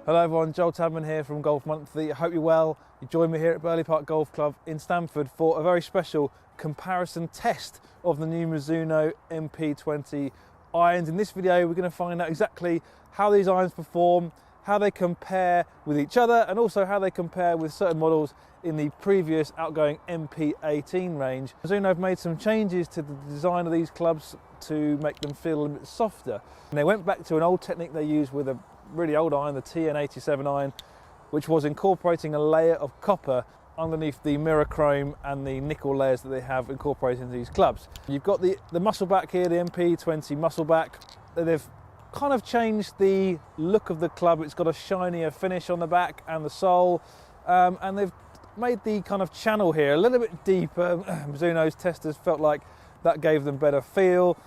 Hello everyone, Joel Tadman here from Golf Monthly. I hope you're well. You join me here at Burghley Park Golf Club in Stamford for a very special comparison test of the new Mizuno MP-20 irons. In this video we're going to find out exactly how these irons perform, how they compare with each other, and also how they compare with certain models in the previous outgoing MP-18 range. Mizuno have made some changes to the design of these clubs to make them feel a little bit softer. And they went back to an old technique they used with a really old iron, the TN87 iron, which was incorporating a layer of copper underneath the mirror chrome and the nickel layers that they have incorporated into these clubs. You've got the muscle back here, the MP-20 muscle back. They've kind of changed the look of the club. It's got a shinier finish on the back and the sole, and they've made the kind of channel here a little bit deeper. Mizuno's testers felt like that gave them better feel.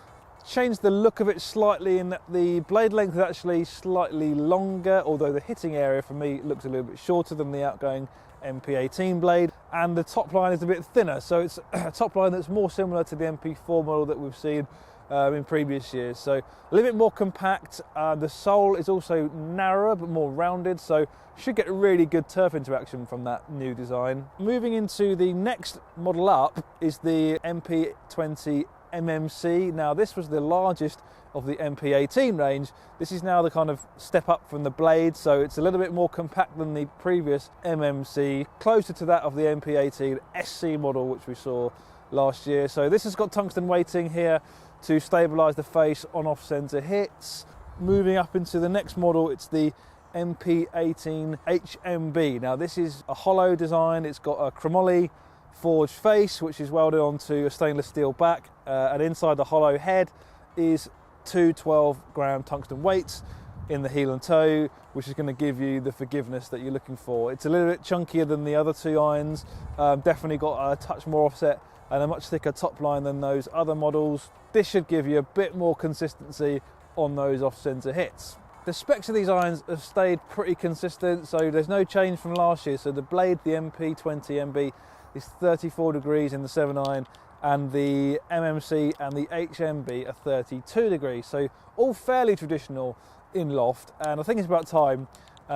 Changed the look of it slightly in that the blade length is actually slightly longer, although the hitting area for me looks a little bit shorter than the outgoing MP-18 blade, and the top line is a bit thinner, so it's a top line that's more similar to the MP4 model that we've seen in previous years. So a little bit more compact. The sole is also narrower but more rounded, so should get really good turf interaction from that new design. Moving into the next model up is the MP-20 MMC. Now this was the largest of the MP-18 range. This is now the kind of step up from the blade, so it's a little bit more compact than the previous MMC, closer to that of the MP-18 SC model which we saw last year. So this has got tungsten weighting here to stabilise the face on off-centre hits. Moving up into the next model, it's the MP-18 HMB. Now this is a hollow design. It's got a chromoly forged face which is welded onto a stainless steel back, and inside the hollow head is two 12-gram tungsten weights in the heel and toe, which is going to give you the forgiveness that you're looking for. It's a little bit chunkier than the other two irons, definitely got a touch more offset and a much thicker top line than those other models. This should give you a bit more consistency on those off-centre hits. The specs of these irons have stayed pretty consistent, so there's no change from last year. So the blade, the MP-20 MB, is 34 degrees in the 7-iron, and the MMC and the HMB are 32 degrees. So all fairly traditional in loft, and I think it's about time.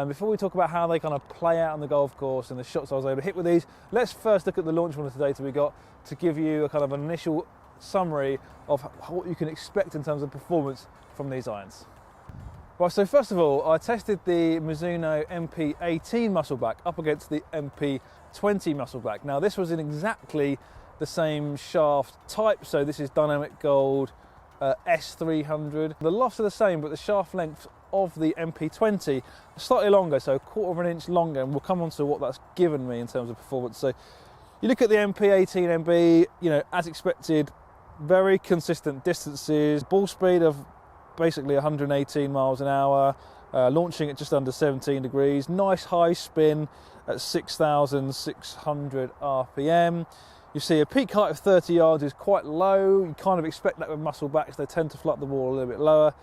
Before we talk about how they kind of play out on the golf course and the shots I was able to hit with these, let's first look at the launch monitor data we got to give you a kind of an initial summary of what you can expect in terms of performance from these irons. Right, so first of all, I tested the Mizuno MP-18 muscleback up against the MP-20 muscleback. Now this was in exactly the same shaft type, so this is dynamic gold S300. The lofts are the same, but the shaft length of the MP-20 is slightly longer, so a quarter of an inch longer, and we'll come on to what that's given me in terms of performance. So you look at the MP-18 MB, you know, as expected, very consistent distances, ball speed of basically 118 miles an hour, launching at just under 17 degrees, nice high spin at 6,600 RPM. You see a peak height of 30 yards is quite low. You kind of expect that with muscle backs, they tend to flat the ball a little bit lower.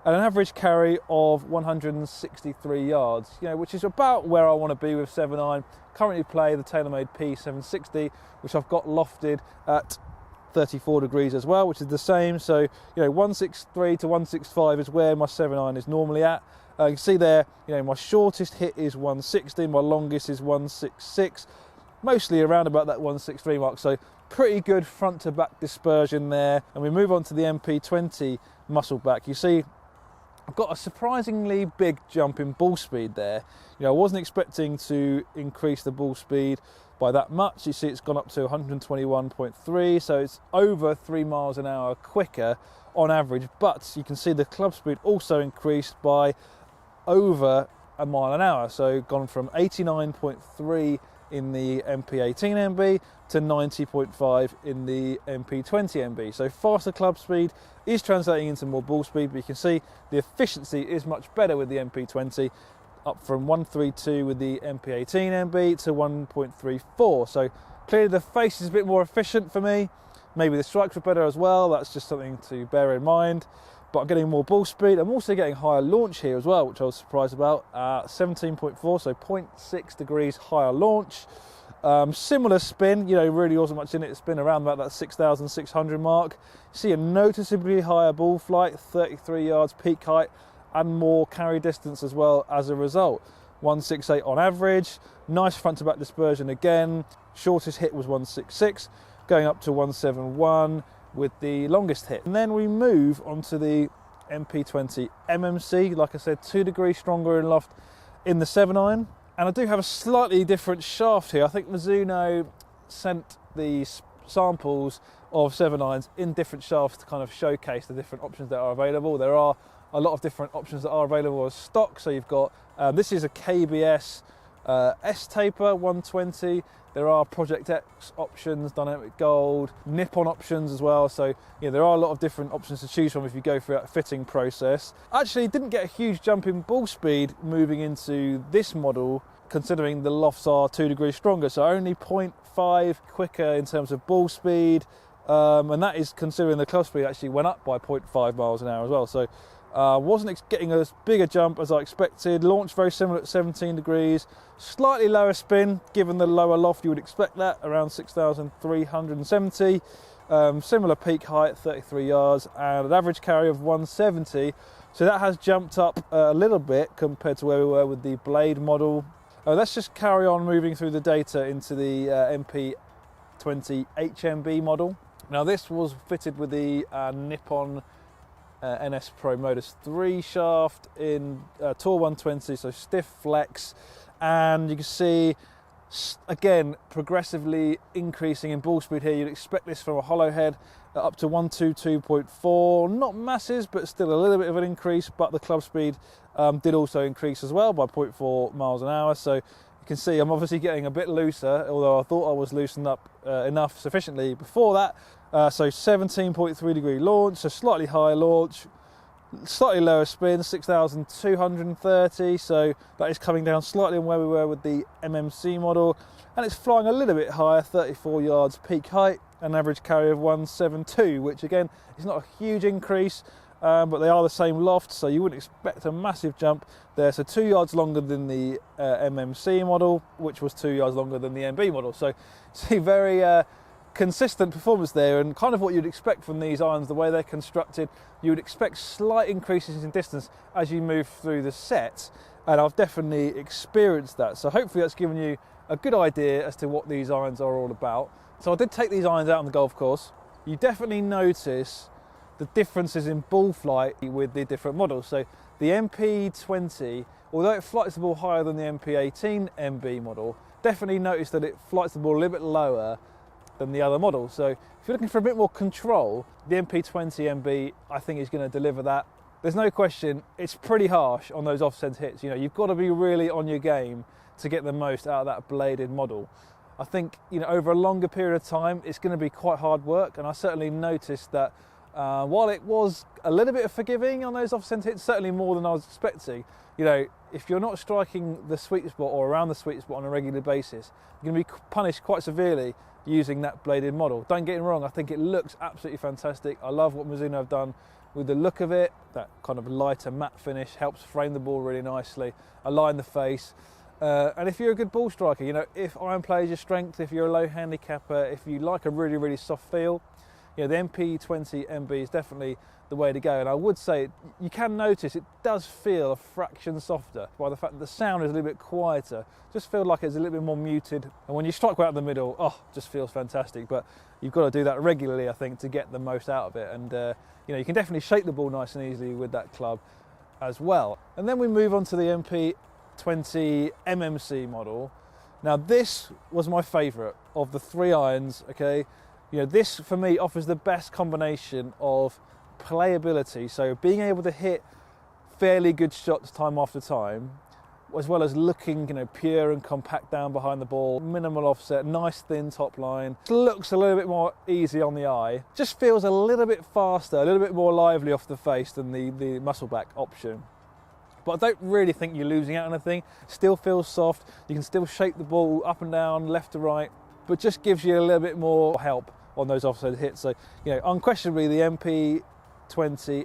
And an average carry of 163 yards, you know, which is about where I want to be with 7-iron. Currently play the TaylorMade P760, which I've got lofted at 34 degrees as well, which is the same. So, you know, 163 to 165 is where my 7-iron is normally at. You can see there, you know, my shortest hit is 160, my longest is 166, mostly around about that 163 mark. So pretty good front to back dispersion there. And we move on to the MP-20 muscleback. You see I've got a surprisingly big jump in ball speed there. You know, I wasn't expecting to increase the ball speed by that much. You see it's gone up to 121.3, so it's over 3 miles an hour quicker on average, but you can see the club speed also increased by over a mile an hour, so gone from 89.3 in the MP-18 MB to 90.5 in the MP-20 MB. So faster club speed is translating into more ball speed, but you can see the efficiency is much better with the MP-20, up from 132 with the MP-18 MB to 1.34. So clearly the face is a bit more efficient for me. Maybe the strikes were better as well. That's just something to bear in mind. But I'm getting more ball speed. I'm also getting higher launch here as well, which I was surprised about. 17.4, so 0.6 degrees higher launch. Similar spin, you know, really wasn't much in it. Spin around about that 6,600 mark. See a noticeably higher ball flight, 33 yards peak height, and more carry distance as well as a result. 168 on average, nice front to back dispersion again. Shortest hit was 166, going up to 171 with the longest hit. And then we move onto the MP-20 MMC, like I said, 2 degrees stronger in loft in the 7-iron. And I do have a slightly different shaft here. I think Mizuno sent the samples of 7-irons in different shafts to kind of showcase the different options that are available. There are a lot of different options that are available as stock. So you've got, this is a KBS S-taper 120. There are Project X options, dynamic gold, nip-on options as well. So there are a lot of different options to choose from if you go through that fitting process. Actually, didn't get a huge jump in ball speed moving into this model, considering the lofts are 2 degrees stronger. So only 0.5 quicker in terms of ball speed. And that is considering the club speed actually went up by 0.5 miles an hour as well. So wasn't getting as big a jump as I expected. Launch very similar at 17 degrees. Slightly lower spin, given the lower loft you would expect that, around 6,370. Similar peak height, 33 yards, and an average carry of 170. So that has jumped up a little bit compared to where we were with the Blade model. Let's just carry on moving through the data into the MP-20 HMB model. Now this was fitted with the Nippon NS Pro Modus 3 shaft in Tour 120, so stiff flex, and you can see again progressively increasing in ball speed here. You'd expect this from a hollow head up to 122.4, not masses but still a little bit of an increase, but the club speed did also increase as well by 0.4 miles an hour. So you can see I'm obviously getting a bit looser, although I thought I was loosened up enough sufficiently before that. So 17.3 degree launch, so slightly higher launch, slightly lower spin, 6,230, so that is coming down slightly on where we were with the MMC model, and it's flying a little bit higher, 34 yards peak height, an average carry of 172, which again is not a huge increase, but they are the same loft, so you wouldn't expect a massive jump there. So 2 yards longer than the MMC model, which was 2 yards longer than the MB model. So see, very consistent performance there, and kind of what you'd expect from these irons, the way they're constructed. You would expect slight increases in distance as you move through the set, and I've definitely experienced that. So hopefully that's given you a good idea as to what these irons are all about. So I did take these irons out on the golf course. You definitely notice the differences in ball flight with the different models. So the MP-20, although it flights the ball higher than the MP-18 MB model, definitely notice that it flights the ball a little bit lower than the other model. So if you're looking for a bit more control, the MP-20 MB I think is going to deliver that. There's no question, it's pretty harsh on those off-centre hits. You've got to be really on your game to get the most out of that bladed model. I think over a longer period of time it's going to be quite hard work, and I certainly noticed that while it was a little bit forgiving on those off-centre hits, certainly more than I was expecting, if you're not striking the sweet spot or around the sweet spot on a regular basis, you're going to be punished quite severely using that bladed model. Don't get me wrong, I think it looks absolutely fantastic. I love what Mizuno have done with the look of it. That kind of lighter matte finish helps frame the ball really nicely, align the face. And if you're a good ball striker, if iron play is your strength, if you're a low handicapper, if you like a really, really soft feel, the MP-20 MB is definitely the way to go. And I would say you can notice it does feel a fraction softer by the fact that the sound is a little bit quieter. Just feel like it's a little bit more muted. And when you strike right in the middle, just feels fantastic. But you've got to do that regularly, I think, to get the most out of it. And you can definitely shake the ball nice and easily with that club as well. And then we move on to the MP-20 MMC model. Now this was my favourite of the 3 irons, okay? This for me offers the best combination of playability, so being able to hit fairly good shots time after time, as well as looking pure and compact down behind the ball, minimal offset, nice thin top line. It looks a little bit more easy on the eye, just feels a little bit faster, a little bit more lively off the face than the muscleback option. But I don't really think you're losing out on anything. Still feels soft, you can still shake the ball up and down, left to right, but just gives you a little bit more help on those offside hits. So unquestionably the MP-20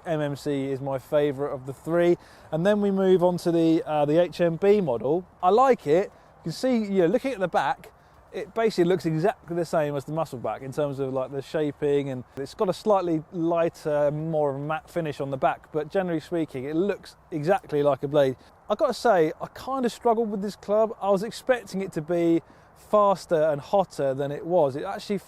MMC is my favourite of the 3. And then we move on to the HMB model. I like it. You can see, looking at the back, it basically looks exactly the same as the Muscleback in terms of like the shaping, and it's got a slightly lighter, more of a matte finish on the back, but generally speaking it looks exactly like a blade. I've got to say, I kind of struggled with this club. I was expecting it to be faster and hotter than it was. It actually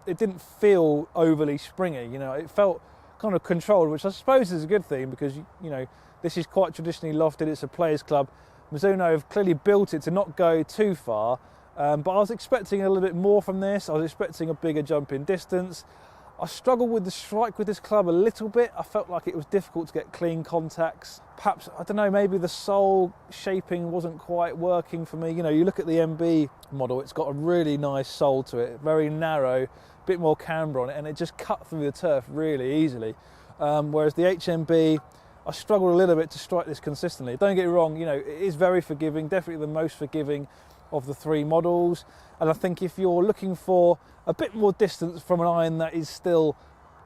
didn't feel overly springy, you know, it felt kind of controlled, which I suppose is a good thing because, you know, this is quite traditionally lofted, it's a players club. Mizuno have clearly built it to not go too far, but I was expecting a little bit more from this. I was expecting a bigger jump in distance. I struggled with the strike with this club a little bit. I felt like it was difficult to get clean contacts. Perhaps, I don't know, maybe the sole shaping wasn't quite working for me. You know, you look at the MB model, it's got a really nice sole to it, very narrow, a bit more camber on it, and it just cut through the turf really easily. Whereas the HMB, I struggled a little bit to strike this consistently. Don't get me wrong, you know, it is very forgiving, definitely the most forgiving of the three models. And I think if you're looking for a bit more distance from an iron that is still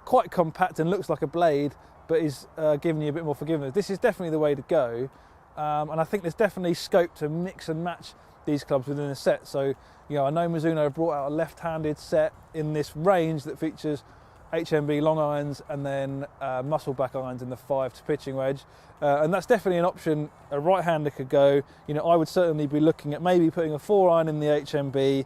quite compact and looks like a blade, but is giving you a bit more forgiveness, this is definitely the way to go. And I think there's definitely scope to mix and match these clubs within a set. So, you know, I know Mizuno have brought out a left-handed set in this range that features HMB long irons and then Muscleback irons in the 5 to pitching wedge, and that's definitely an option a right-hander could go. You know, I would certainly be looking at maybe putting a 4 iron in the HMB,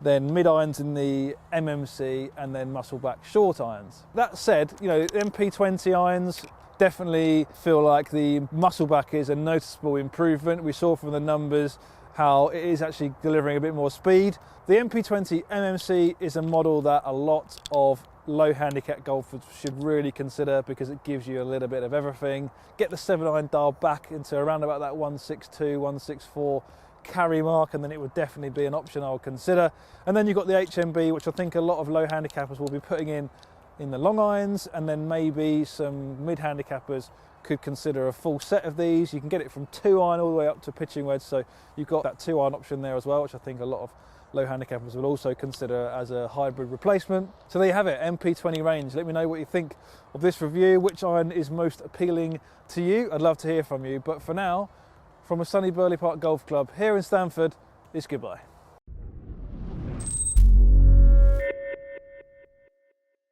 then mid irons in the MMC, and then Muscleback short irons. That said, you know, MP-20 irons definitely feel like the Muscleback is a noticeable improvement. We saw from the numbers how it is actually delivering a bit more speed. The MP-20 MMC is a model that a lot of low handicap golfers should really consider because it gives you a little bit of everything. Get the 7 iron dial back into around about that 162, 164 carry mark, and then it would definitely be an option I would consider. And then you've got the HMB, which I think a lot of low handicappers will be putting in the long irons, and then maybe some mid handicappers could consider a full set of these. You can get it from 2 iron all the way up to pitching wedge, so you've got that 2 iron option there as well, which I think a lot of low handicappers will also consider as a hybrid replacement. So there you have it, MP-20 range. Let me know what you think of this review, which iron is most appealing to you. I'd love to hear from you, but for now, from a sunny Burghley Park Golf Club here in Stamford, it's goodbye.